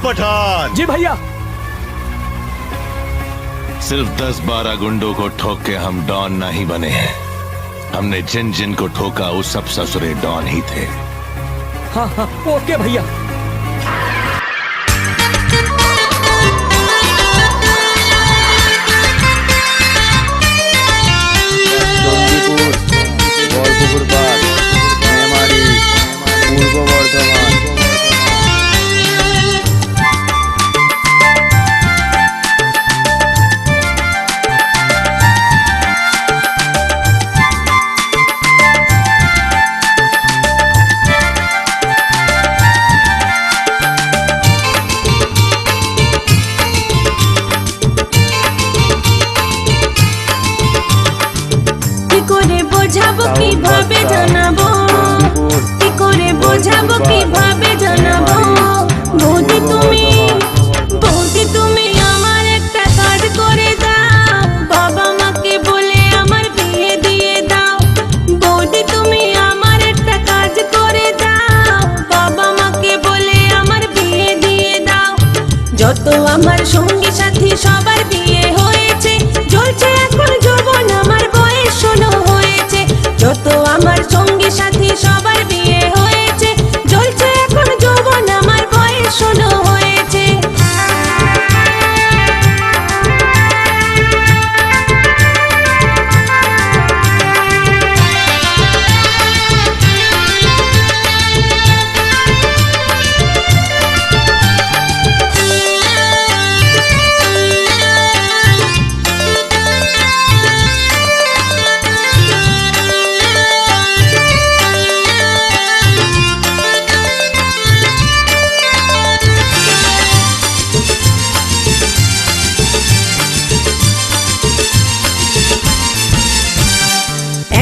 पठान। जी भैया। सिर्फ 10-12 गुंडों को ठोक के हम डॉन नहीं बने हैं। हमने जिन जिन को ठोका वो सब ससुरे डॉन ही थे। हाँ हाँ ओके भैया। পূর্ব বর্ধমান। কি করে বোঝাবো কিভাবে জানাবো, কি করে বোঝাবো কিভাবে জানাবো। বৌদি তুমি আমার একটা কাজ করে দাও, বাবা মাকে বলে আমার বিয়ে দিয়ে দাও। বৌদি তুমি আমার একটা কাজ করে দাও, বাবা মাকে বলে আমার বিয়ে দিয়ে দাও। যত আমার সঙ্গী সাথী সবার বিয়ে হয়েছে, জ্বলছে এখন যৌবন আমার বয়স 16 হয়েছে। যত আমার সঙ্গী সাথী সবার বিয়ে হয়েছে, জ্বলছে এখন যৌবন আমার বয়স 16 হয়েছে।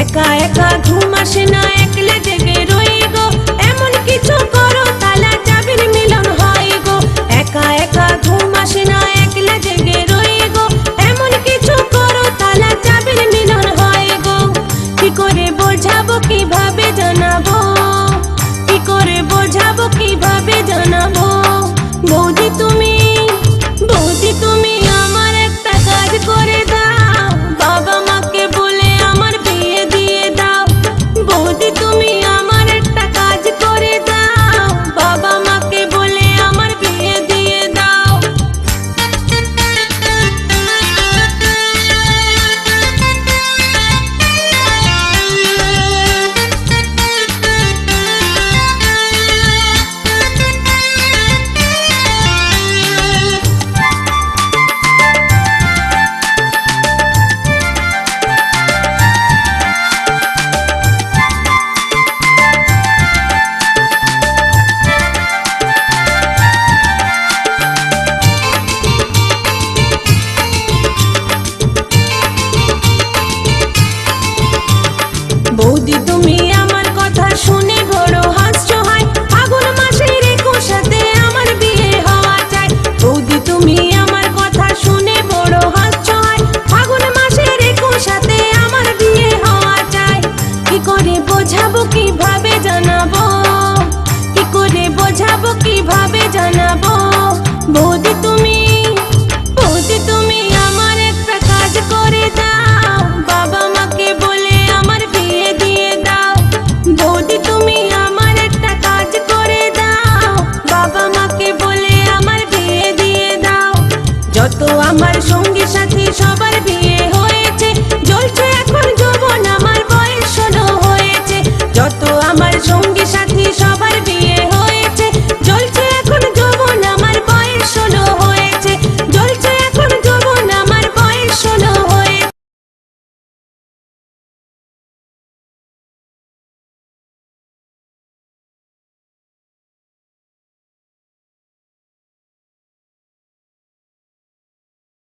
একা একা ঘুম আসে না।